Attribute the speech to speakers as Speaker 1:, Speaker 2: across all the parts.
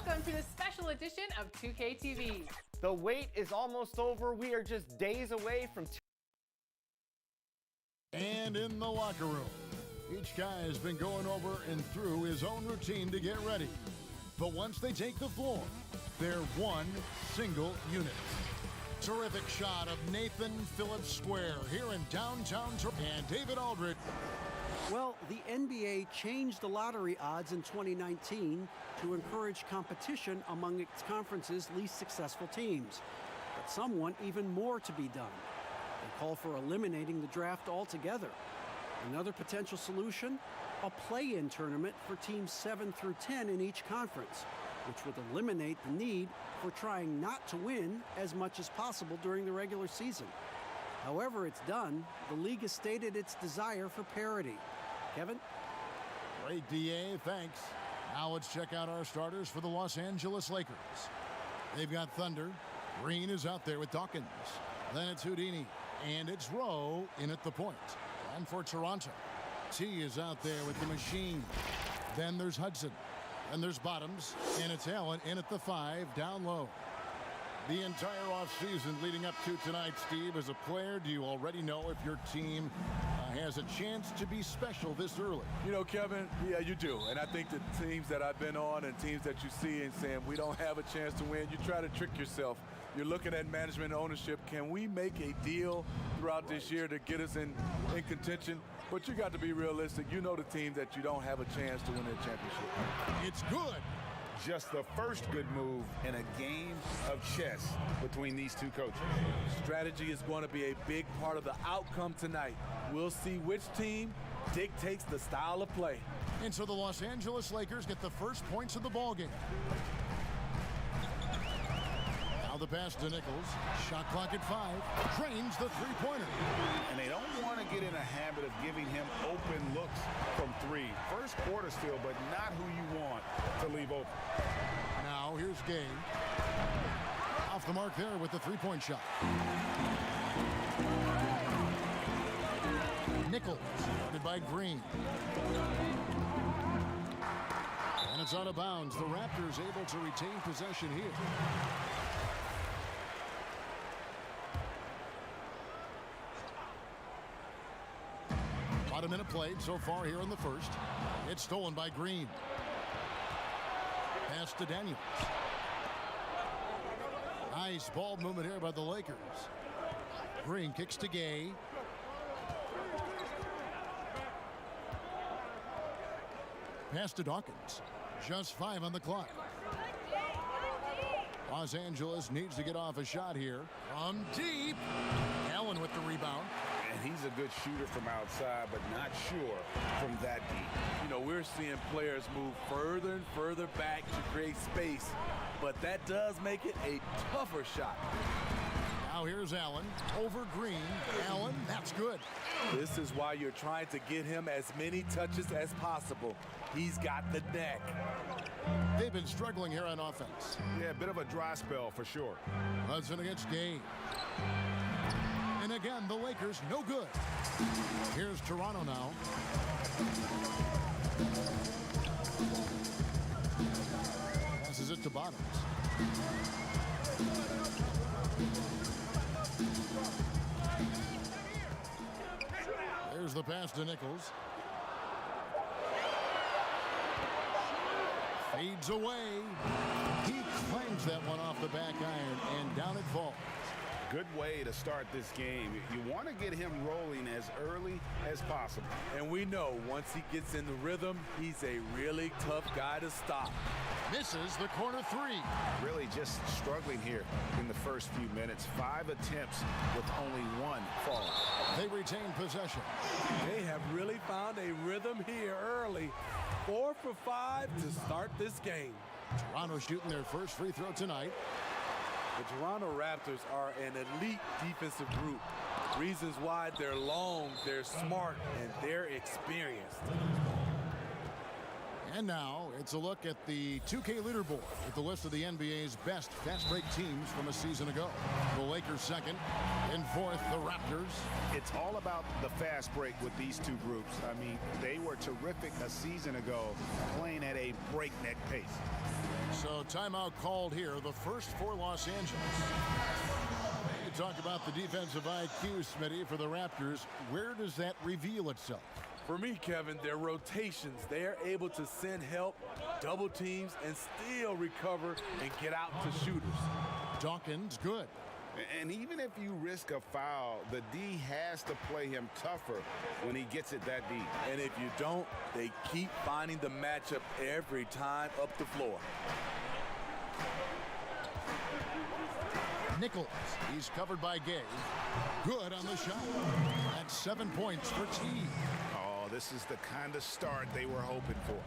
Speaker 1: Welcome to this special edition of 2K TV.
Speaker 2: The wait is almost over. We are just days away from.
Speaker 3: And in the locker room, each guy has been going over and through his own routine to get ready. But once they take the floor, they're one single unit. Terrific shot of Nathan Phillips Square here in downtown Toronto. And David Aldridge.
Speaker 4: Well, the NBA changed the lottery odds in 2019 to encourage competition among its conference's least successful teams. But some want even more to be done. They call for eliminating the draft altogether. Another potential solution? A play-in tournament for teams 7 through 10 in each conference, which would eliminate the need for trying not to win as much as possible during the regular season. However it's done, the league has stated its desire for parity. Kevin?
Speaker 3: Great, DA, thanks. Now let's check out our starters for the Los Angeles Lakers. They've got Thunder. Green is out there with Dawkins. Then it's Houdini. And it's Rowe in at the point. And for Toronto, T is out there with the machine. Then there's Hudson. And there's Bottoms. And it's Allen in at the 5, down low. The entire offseason leading up to tonight, Steve, as a player, do you already know if your team has a chance to be special this early?
Speaker 5: You know, Kevin, yeah, you do. And I think the teams that I've been on and teams that you see and saying we don't have a chance to win, you try to trick yourself. You're looking at management and ownership. Can we make a deal throughout this year to get us in contention? But you got to be realistic. You know the teams that you don't have a chance to win a championship.
Speaker 3: It's good.
Speaker 6: Just the first good move in a game of chess between these two coaches.
Speaker 5: Strategy is going to be a big part of the outcome tonight. We'll see which team dictates the style of play.
Speaker 3: And so the Los Angeles Lakers get the first points of the ballgame. Now the pass to Nichols. Shot clock at 5. Drains the three-pointer.
Speaker 6: And they don't want to get in a habit of giving him open looks from 3. First quarter still, but not who you want to leave open.
Speaker 3: Now here's Gay. Off the mark there with the three-point shot. Nichols, guarded by Green. And it's out of bounds. The Raptors able to retain possession here. About a minute played so far here in the first. It's stolen by Green. Pass to Daniels. Nice ball movement here by the Lakers. Green kicks to Gay. Pass to Dawkins. Just 5 on the clock. Los Angeles needs to get off a shot here. From deep. Allen with the rebound.
Speaker 6: And he's a good shooter from outside, but not sure from that deep.
Speaker 5: You know, we're seeing players move further and further back to create space, but that does make it a tougher shot.
Speaker 3: Now here's Allen over Green. Allen, that's good.
Speaker 5: This is why you're trying to get him as many touches as possible. He's got the neck.
Speaker 3: They've been struggling here on offense.
Speaker 6: Yeah, a bit of a dry spell for sure.
Speaker 3: Hudson against Gay. And again, the Lakers no good. Here's Toronto now. Passes it to Bottoms. There's the pass to Nichols. Fades away. He claims that one off the back iron, and down it falls.
Speaker 6: Good way to start this game. You want to get him rolling as early as possible.
Speaker 5: And we know once he gets in the rhythm, he's a really tough guy to stop.
Speaker 3: Misses the corner 3.
Speaker 6: Really just struggling here in the first few minutes. 5 attempts with only 1 fall.
Speaker 3: They retain possession.
Speaker 5: They have really found a rhythm here early. 4 for 5 to start this game.
Speaker 3: Toronto shooting their first free throw tonight.
Speaker 5: The Toronto Raptors are an elite defensive group. Reasons why they're long, they're smart, and they're experienced.
Speaker 3: And now it's a look at the 2K leaderboard with the list of the NBA's best fast break teams from a season ago. The Lakers second. In fourth, the Raptors.
Speaker 6: It's all about the fast break with these two groups. I mean, they were terrific a season ago, playing at a breakneck pace.
Speaker 3: So timeout called here, the first for Los Angeles. You talk about the defensive IQ, Smitty, for the Raptors. Where does that reveal itself?
Speaker 5: For me, Kevin, their rotations, they're able to send help, double teams, and still recover and get out to shooters.
Speaker 3: Dawkins, good.
Speaker 6: And even if you risk a foul, the D has to play him tougher when he gets it that deep.
Speaker 5: And if you don't, they keep finding the matchup every time up the floor.
Speaker 3: Nichols, he's covered by Gay. Good on the shot. That's 7 points for T.
Speaker 6: Oh, this is the kind of start they were hoping for.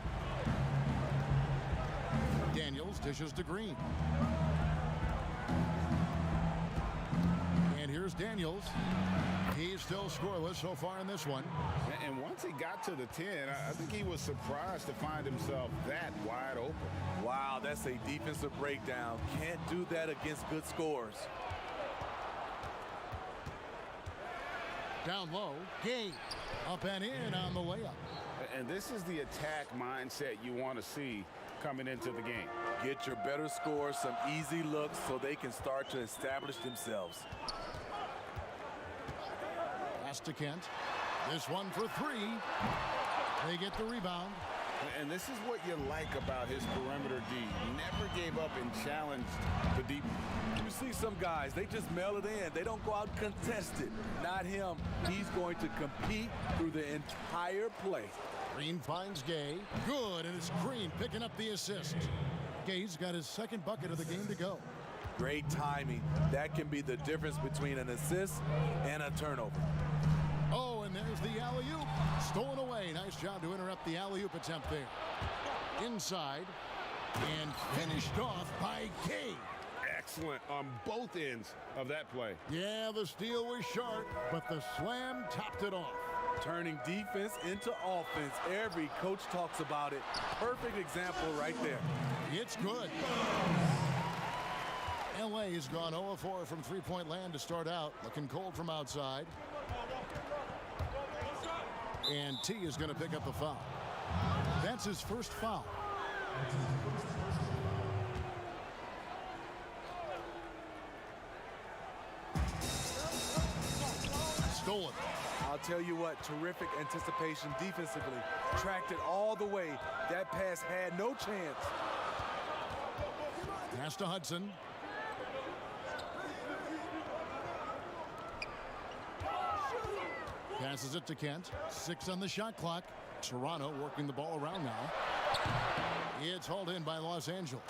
Speaker 3: Daniels dishes to Green. And here's Daniels. He's still scoreless so far in this one.
Speaker 6: And once he got to the 10, I think he was surprised to find himself that wide open.
Speaker 5: Wow, that's a defensive breakdown. Can't do that against good scores.
Speaker 3: Down low, Gay. Up and in on the layup.
Speaker 6: And this is the attack mindset you want to see coming into the game.
Speaker 5: Get your better scores, some easy looks so they can start to establish themselves.
Speaker 3: Pass to Kent. This one for three. They get the rebound.
Speaker 6: And this is what you like about his perimeter D. Never gave up and challenged the deep.
Speaker 5: You see some guys, they just mail it in. They don't go out and contest it. Not him. He's going to compete through the entire play.
Speaker 3: Green finds Gay. Good, and it's Green picking up the assist. Gay's got his second bucket of the game to go.
Speaker 5: Great timing. That can be the difference between an assist and a turnover.
Speaker 3: Oh, and there's the alley-oop. Stolen away. Nice job to interrupt the alley-oop attempt there. Inside. And finished off by Gay.
Speaker 6: Excellent on both ends of that play.
Speaker 3: Yeah, the steal was short, but the slam topped it off.
Speaker 5: Turning defense into offense. Every coach talks about it. Perfect example right there.
Speaker 3: It's good. LA has gone 0-4 from three-point land to start out. Looking cold from outside. And T is going to pick up the foul. That's his first foul. Stolen.
Speaker 5: I'll tell you what, terrific anticipation defensively. Tracked it all the way. That pass had no chance.
Speaker 3: Pass to Hudson. Passes it to Kent. 6 on the shot clock. Toronto working the ball around now. It's hauled in by Los Angeles.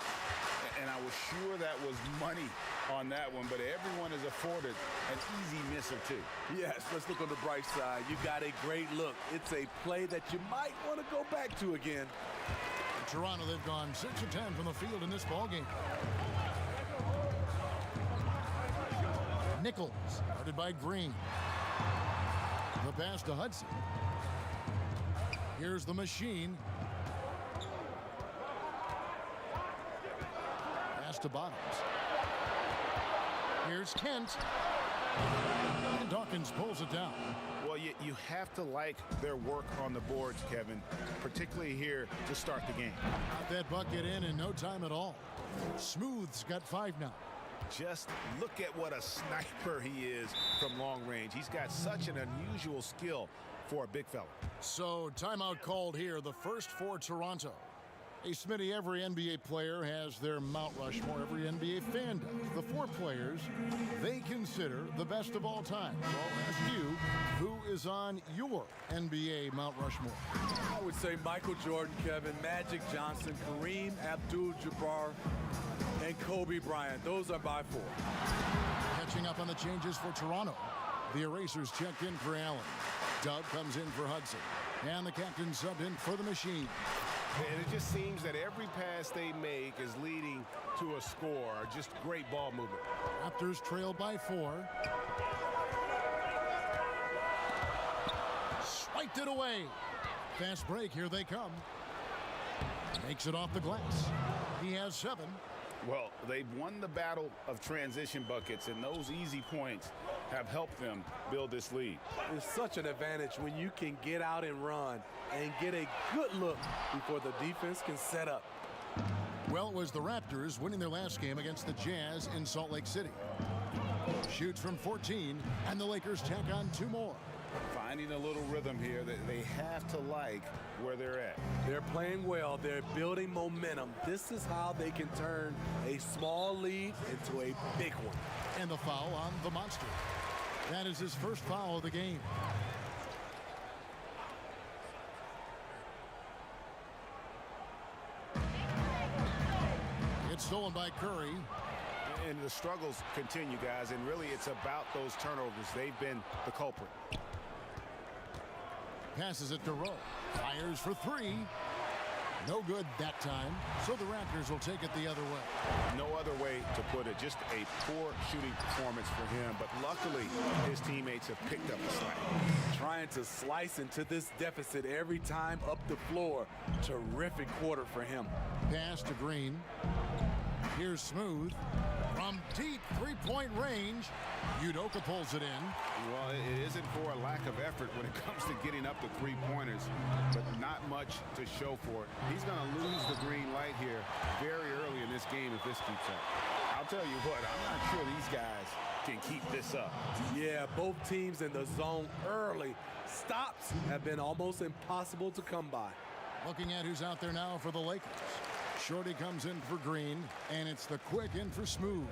Speaker 6: And I was sure that was money on that one, but everyone is afforded an easy miss or two.
Speaker 5: Yes, let's look on the bright side. You got a great look. It's a play that you might want to go back to again.
Speaker 3: In Toronto, they've gone 6 of 10 from the field in this ballgame. Nichols, guarded by Green. The pass to Hudson. Here's the machine. Pass to Bottoms. Here's Kent. And Dawkins pulls it down.
Speaker 6: Well, you have to like their work on the boards, Kevin, particularly here to start the game.
Speaker 3: Got that bucket in no time at all. Smooth's got 5 now.
Speaker 6: Just look at what a sniper he is from long range. He's got such an unusual skill for a big fella.
Speaker 3: So timeout called here, the first for Toronto. Hey, Smitty, every NBA player has their Mount Rushmore. Every NBA fan does. The 4 players they consider the best of all time. So I'll ask you, who is on your NBA Mount Rushmore?
Speaker 5: I would say Michael Jordan, Kevin, Magic Johnson, Kareem Abdul-Jabbar, and Kobe Bryant. Those are by 4.
Speaker 3: Catching up on the changes for Toronto. The erasers checked in for Allen. Dub comes in for Hudson. And the captain subbed in for the machine.
Speaker 6: And it just seems that every pass they make is leading to a score. Just great ball movement.
Speaker 3: Raptors trail by 4. Swiped it away. Fast break, here they come. Makes it off the glass. He has 7.
Speaker 6: Well, they've won the battle of transition buckets, and those easy points have helped them build this lead.
Speaker 5: It's such an advantage when you can get out and run and get a good look before the defense can set up.
Speaker 3: Well, it was the Raptors winning their last game against the Jazz in Salt Lake City. Shoots from 14, and the Lakers tack on 2 more.
Speaker 6: Finding a little rhythm here that they have to like where they're at.
Speaker 5: They're playing well. They're building momentum. This is how they can turn a small lead into a big one.
Speaker 3: And the foul on the Monster. That is his first foul of the game. It's stolen by Curry.
Speaker 6: And the struggles continue, guys, and really it's about those turnovers. They've been the culprit.
Speaker 3: Passes it to Rowe. Fires for 3. No good that time, so the Raptors will take it the other way.
Speaker 6: No other way to put it. Just a poor shooting performance for him, but luckily his teammates have picked up the slack.
Speaker 5: Trying to slice into this deficit every time up the floor. Terrific quarter for him.
Speaker 3: Pass to Green. Here's Smooth. From deep 3-point range, Udoka pulls it in.
Speaker 6: Well, it isn't for a lack of effort when it comes to getting up to 3-pointers, but not much to show for it. He's going to lose the green light here very early in this game if this keeps up. I'll tell you what, I'm not sure these guys can keep this up.
Speaker 5: Yeah, both teams in the zone early. Stops have been almost impossible to come by.
Speaker 3: Looking at who's out there now for the Lakers. Shorty comes in for Green, and it's the quick in for Smooth.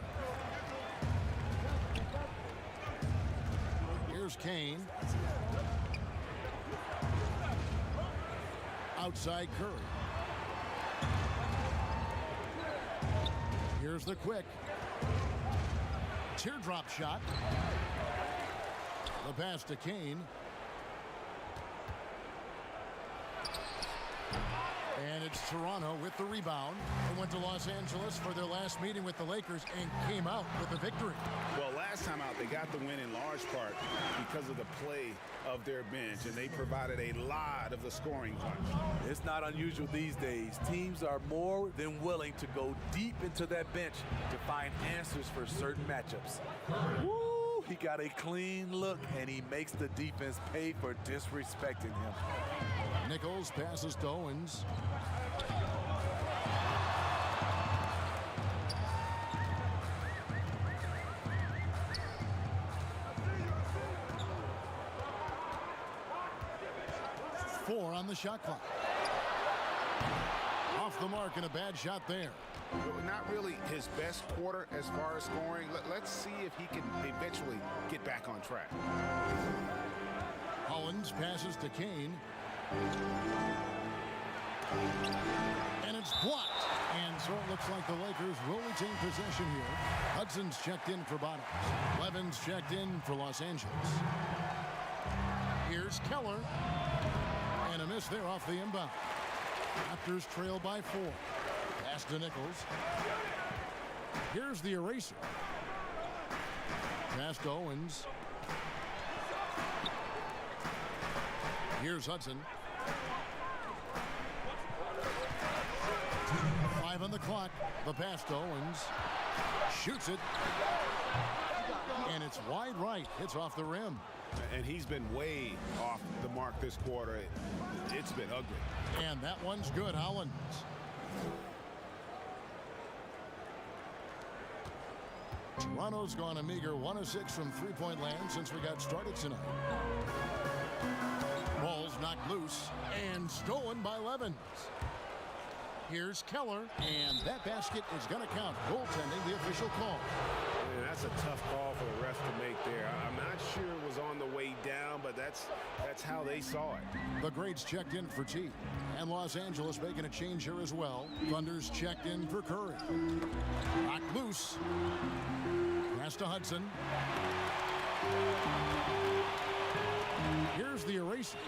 Speaker 3: Here's Kane. Outside Curry. Here's the quick. Teardrop shot. The pass to Kane. And it's Toronto with the rebound. They went to Los Angeles for their last meeting with the Lakers and came out with a victory.
Speaker 6: Well, last time out, they got the win in large part because of the play of their bench, and they provided a lot of the scoring punch.
Speaker 5: It's not unusual these days. Teams are more than willing to go deep into that bench to find answers for certain matchups. Woo! He got a clean look, and he makes the defense pay for disrespecting him.
Speaker 3: Nichols passes to Owens. Four on the shot clock. Off the mark and a bad shot there.
Speaker 6: Not really his best quarter as far as scoring. Let's see if he can eventually get back on track.
Speaker 3: Hollins passes to Kane. And it's blocked. And so it looks like the Lakers will retain possession here. Hudson's checked in for Bottoms. Levins checked in for Los Angeles. Here's Keller. And a miss there off the inbound. Raptors trail by 4. Pass to Nichols. Here's the eraser. Pass to Owens. Here's Hudson. 5 on the clock. The pass to Owens. Shoots it. And it's wide right. Hits off the rim.
Speaker 6: And he's been way off the mark this quarter. It's been ugly.
Speaker 3: And that one's good, Hollins. Toronto's gone a meager 1 of 6 from three-point land since we got started tonight. Ball's knocked loose and stolen by Levins. Here's Keller, and that basket is going to count. Goaltending, the official call.
Speaker 6: And that's a tough call for the ref to make there. I'm not sure it was on the way down, but that's how they saw it.
Speaker 3: The Greats checked in for T. And Los Angeles making a change here as well. Thunder's checked in for Curry. Knocked loose. Pass to Hudson. Here's the eraser.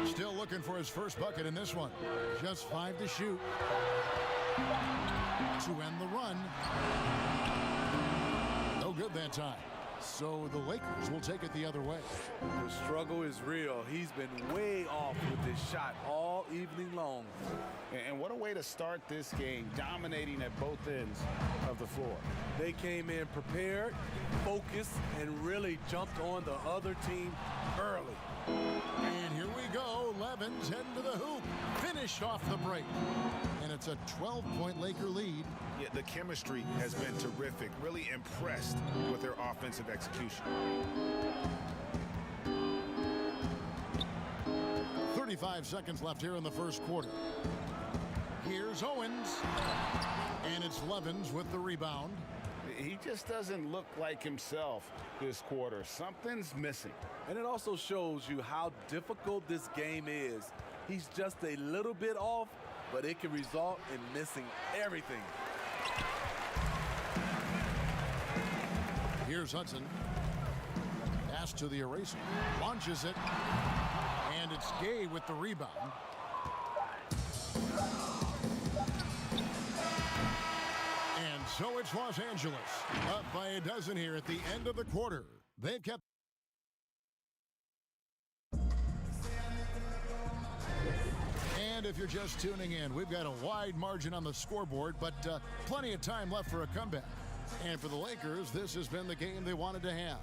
Speaker 3: Still looking for his first bucket in this one. Just 5 to shoot. To end the run. No good that time. So the Lakers will take it the other way.
Speaker 5: The struggle is real. He's been way off with this shot all evening long.
Speaker 6: And what a way to start this game, dominating at both ends of the floor.
Speaker 5: They came in prepared, focused, and really jumped on the other team early.
Speaker 3: And here we go. Levens heading to the hoop. Finished off the break. And it's a 12-point Laker lead.
Speaker 6: Yeah, the chemistry has been terrific. Really impressed with their offensive execution.
Speaker 3: 35 seconds left here in the first quarter. Here's Owens. And it's Levens with the rebound.
Speaker 6: He just doesn't look like himself this quarter. Something's missing.
Speaker 5: And it also shows you how difficult this game is. He's just a little bit off, but it can result in missing everything.
Speaker 3: Here's Hudson. Pass to the eraser. Launches it. And it's Gay with the rebound. And so it's Los Angeles. Up by a dozen here at the end of the quarter. They've kept. And if you're just tuning in, we've got a wide margin on the scoreboard, but plenty of time left for a comeback. And for the Lakers, this has been the game they wanted to have.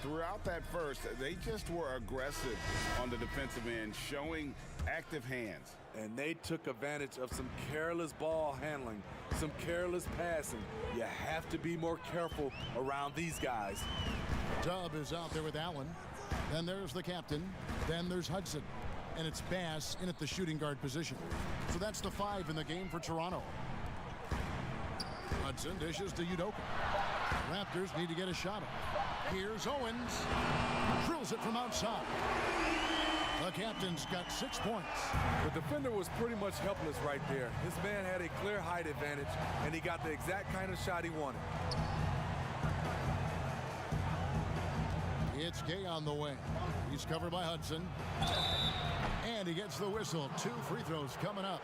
Speaker 6: Throughout that first, they just were aggressive on the defensive end, showing active hands.
Speaker 5: And they took advantage of some careless ball handling, some careless passing. You have to be more careful around these guys.
Speaker 3: Dub is out there with Allen. Then there's the captain. Then there's Hudson. And it's Bass in at the shooting guard position. So that's the 5 in the game for Toronto. Hudson dishes to Udoka. Raptors need to get a shot up. Here's Owens. Drills it from outside. The captain's got 6 points.
Speaker 5: The defender was pretty much helpless right there. His man had a clear height advantage, and he got the exact kind of shot he wanted.
Speaker 3: It's Gay on the way. He's covered by Hudson. And he gets the whistle. 2 free throws coming up.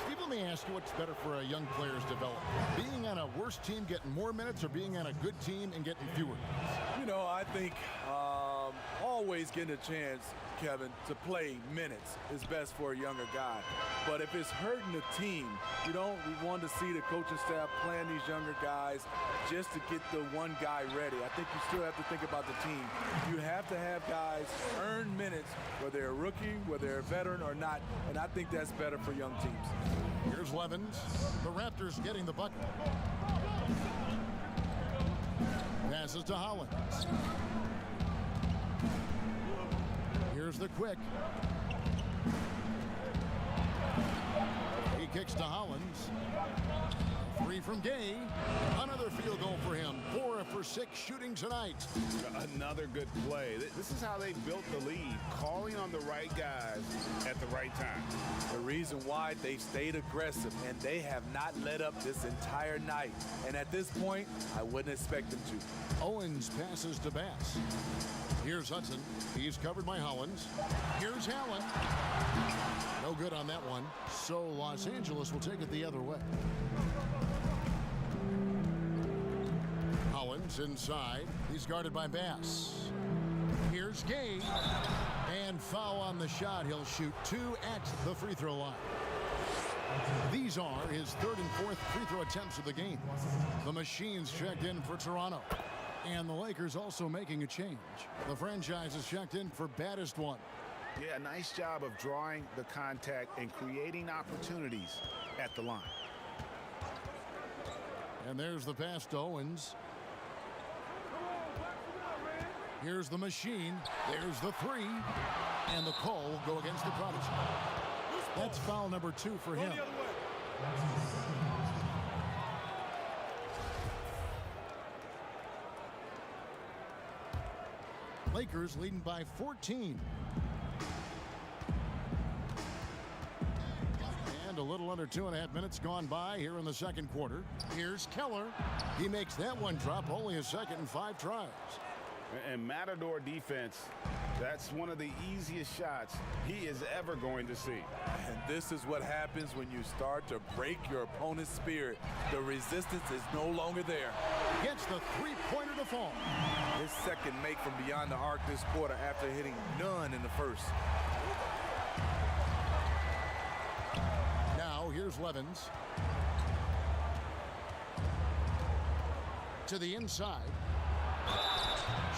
Speaker 3: Steve, let me ask you what's better for a young player's development? Being on a worse team getting more minutes or being on a good team and getting fewer minutes?
Speaker 5: You know, I think always getting a chance, Kevin, to play minutes is best for a younger guy. But if it's hurting the team, we want to see the coaching staff playing these younger guys just to get the one guy ready. I think you still have to think about the team. You have to have guys earn minutes, whether they're a rookie, whether they're a veteran or not, and I think that's better for young teams.
Speaker 3: Here's Levens. The Raptors getting the bucket. Passes to Hollins. Here's the quick. He kicks to Hollins. 3 from Gay. Another field goal for him. 4 for 6 shooting tonight.
Speaker 6: Another good play. This is how they built the lead, calling on the right guys at the right time.
Speaker 5: The reason why they stayed aggressive, and they have not let up this entire night. And at this point, I wouldn't expect them to.
Speaker 3: Owens passes to Bass. Here's Hudson. He's covered by Hollins. Here's Allen. No good on that one. So Los Angeles will take it the other way. Hollins inside. He's guarded by Bass. Here's Gay. And foul on the shot. He'll shoot 2 at the free throw line. These are his 3rd and 4th free throw attempts of the game. The Machines checked in for Toronto. And the Lakers also making a change. The franchise is checked in for baddest one.
Speaker 6: Yeah, nice job of drawing the contact and creating opportunities at the line.
Speaker 3: And there's the pass to Owens. Here's the Machine. There's the 3. And the call will go against the Prodigy. That's foul number 2 for him. Lakers leading by 14. And a little under 2.5 minutes gone by here in the second quarter. Here's Keller. He makes that one drop, only a second and 5 tries.
Speaker 6: And Matador defense, that's one of the easiest shots he is ever going to see.
Speaker 5: And this is what happens when you start to break your opponent's spirit. The resistance is no longer there.
Speaker 3: Gets the three-pointer to fall.
Speaker 5: His second make from beyond the arc this quarter after hitting none in the first.
Speaker 3: Now here's Levens. To the inside.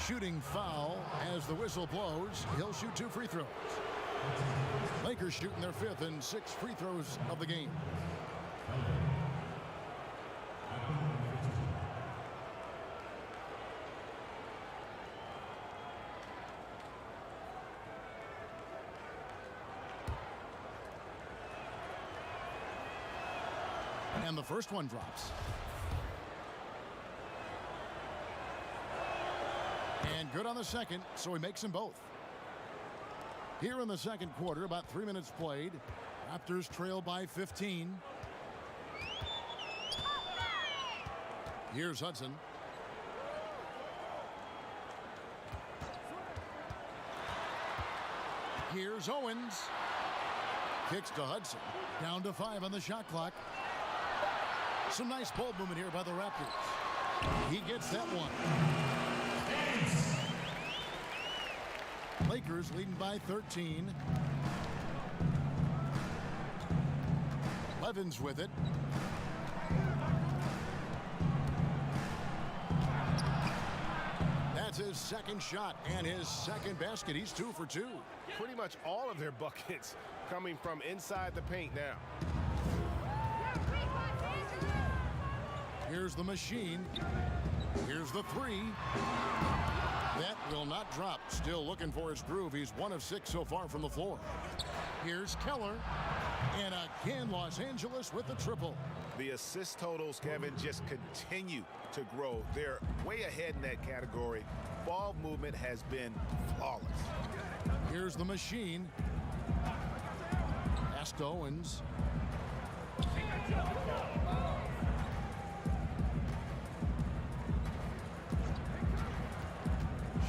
Speaker 3: Shooting foul as the whistle blows. He'll shoot 2 free throws. Lakers shooting their 5th and 6th free throws of the game. And the first one drops. And good on the second, so he makes them both. Here in the second quarter, about 3 minutes played. Raptors trail by 15. Here's Hudson. Here's Owens. Kicks to Hudson. Down to 5 on the shot clock. Some nice ball movement here by the Raptors. He gets that one. Lakers leading by 13. Levens with it. That's his second shot and his second basket. He's 2 for 2.
Speaker 6: Pretty much all of their buckets coming from inside the paint now.
Speaker 3: Here's the machine. Here's the 3. That will not drop. Still looking for his groove. He's 1 of 6 so far from the floor. Here's Keller. And again, Los Angeles with the triple.
Speaker 6: The assist totals, Kevin, just continue to grow. They're way ahead in that category. Ball movement has been flawless.
Speaker 3: Here's the machine. Pass to Owens.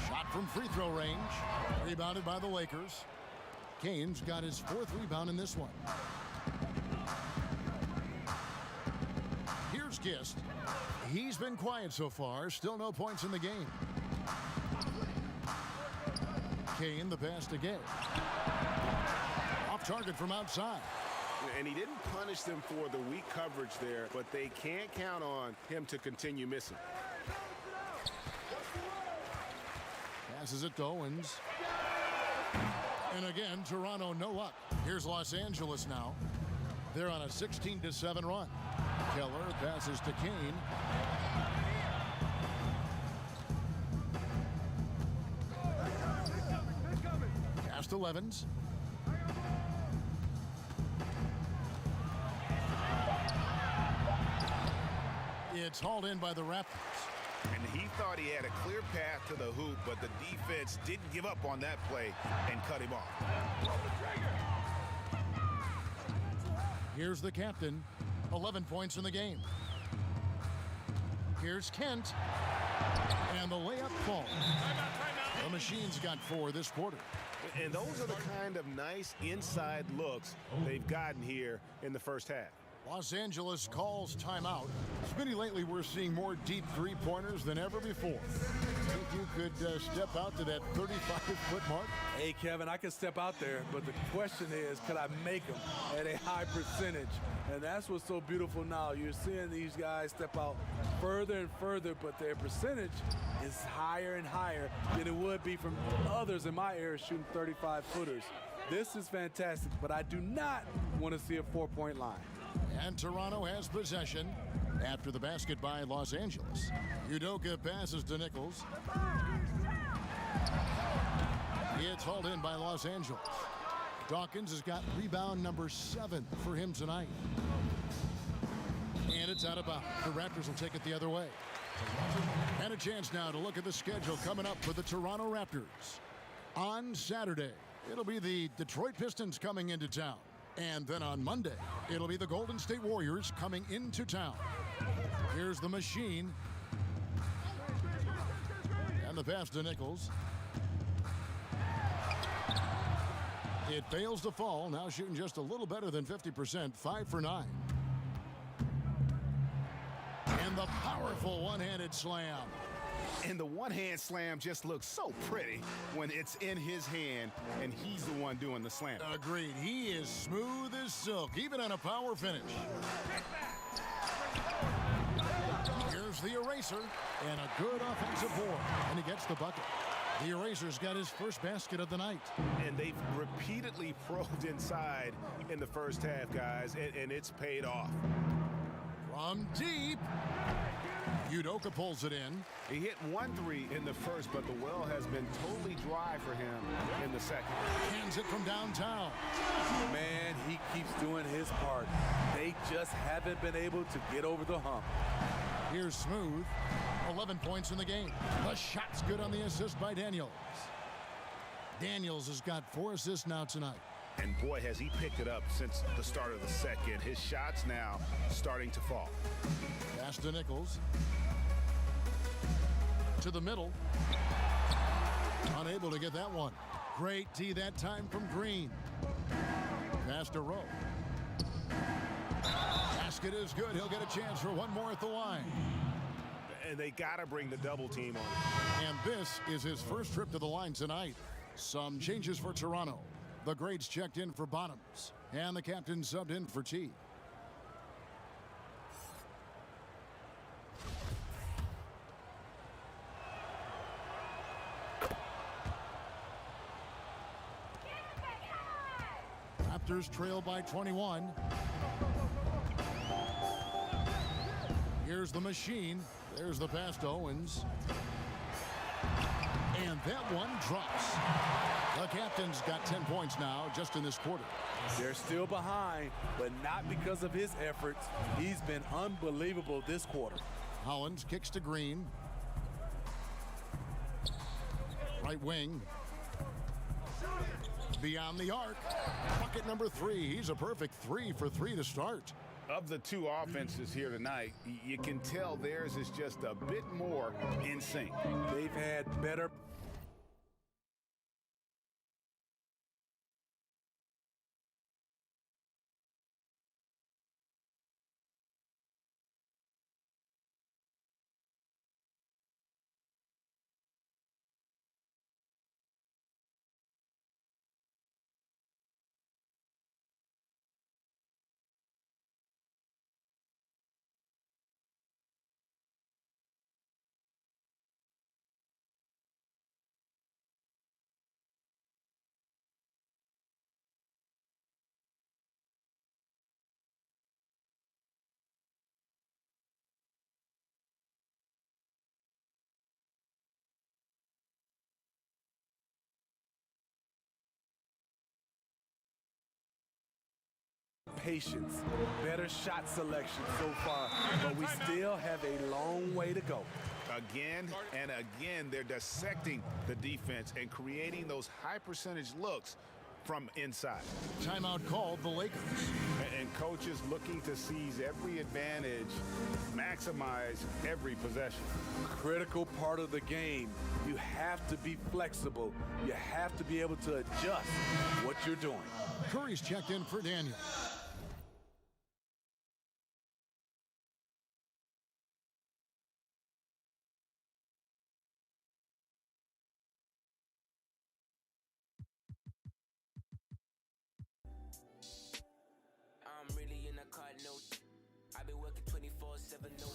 Speaker 3: Shot from free throw range. Rebounded by the Lakers. Kane's got his 4th rebound in this one. Here's Gist. He's been quiet so far. Still no points in the game. Kane the pass to Gay. Off target from outside.
Speaker 6: And he didn't punish them for the weak coverage there, but they can't count on him to continue missing.
Speaker 3: Passes it to Owens. And again, Toronto no luck. Here's Los Angeles now. They're on a 16-7 run. Keller passes to Kane. Pass to Levens. It's hauled in by the Raptors.
Speaker 6: And he thought he had a clear path to the hoop, but the defense didn't give up on that play and cut him off.
Speaker 3: Here's the captain. 11 points in the game. Here's Kent. And the layup falls. The Machine's got 4 this quarter.
Speaker 6: And those are the kind of nice inside looks they've gotten here in the first half.
Speaker 3: Los Angeles calls timeout. Smitty, lately we're seeing more deep three-pointers than ever before. Think you could step out to that 35-foot mark?
Speaker 5: Hey, Kevin, I can step out there, but the question is, could I make them at a high percentage? And that's what's so beautiful now. You're seeing these guys step out further and further, but their percentage is higher and higher than it would be from others in my era shooting 35-footers. This is fantastic, but I do not want to see a 4-point line.
Speaker 3: And Toronto has possession after the basket by Los Angeles. Udoka passes to Nichols. It's hauled in by Los Angeles. Dawkins has got rebound number 7 for him tonight. And it's out of bounds. The Raptors will take it the other way. And a chance now to look at the schedule coming up for the Toronto Raptors. On Saturday, it'll be the Detroit Pistons coming into town. And then on Monday, it'll be the Golden State Warriors coming into town. Here's the Machine. And And the pass to Nichols. It fails to fall. Now shooting just a little better than 50%. 5 for 9. And the powerful one-handed slam.
Speaker 6: And the one-hand slam just looks so pretty when it's in his hand and he's the one doing the slam.
Speaker 3: Agreed. He is smooth as silk, even on a power finish. Here's the eraser and a good offensive board. And he gets the bucket. The eraser's got his first basket of the night.
Speaker 6: And they've repeatedly probed inside in the first half, guys, and it's paid off.
Speaker 3: From deep, Udoka pulls it in.
Speaker 6: He hit 1 3 in the first, but the well has been totally dry for him in the second.
Speaker 3: Hands it from downtown.
Speaker 5: Man, he keeps doing his part. They just haven't been able to get over the hump.
Speaker 3: Here's Smooth. 11 points in the game. The shot's good on the assist by Daniels. Daniels has got 4 assists now tonight.
Speaker 6: And boy, has he picked it up since the start of the second. His shots now starting to fall.
Speaker 3: Pass to Nichols. To the middle. Unable to get that one. Great D that time from Green. Pass to Rowe. Basket is good. He'll get a chance for one more at the line.
Speaker 6: And they got to bring the double team on.
Speaker 3: And this is his first trip to the line tonight. Some changes for Toronto. The grades checked in for Bottoms. And the captain subbed in for T. Raptors trail by 21. Here's the machine. There's the pass to Owens. And that one drops. The captain's got 10 points now just in this quarter.
Speaker 5: They're still behind, but not because of his efforts. He's been unbelievable this quarter.
Speaker 3: Hollins kicks to Green. Right wing. Beyond the arc. Bucket number 3. He's a perfect 3 for 3 to start.
Speaker 6: Of the 2 offenses here tonight, you can tell theirs is just a bit more in sync.
Speaker 5: They've had better. Patience, better shot selection so far, but we still have a long way to go.
Speaker 6: Again and again, they're dissecting the defense and creating those high percentage looks from inside.
Speaker 3: Timeout called the Lakers.
Speaker 6: And coaches looking to seize every advantage, maximize every possession.
Speaker 5: Critical part of the game. You have to be flexible. You have to be able to adjust what you're doing.
Speaker 3: Curry's checked in for Daniels.
Speaker 7: I'm really in a car, no. I've been working 24/7, no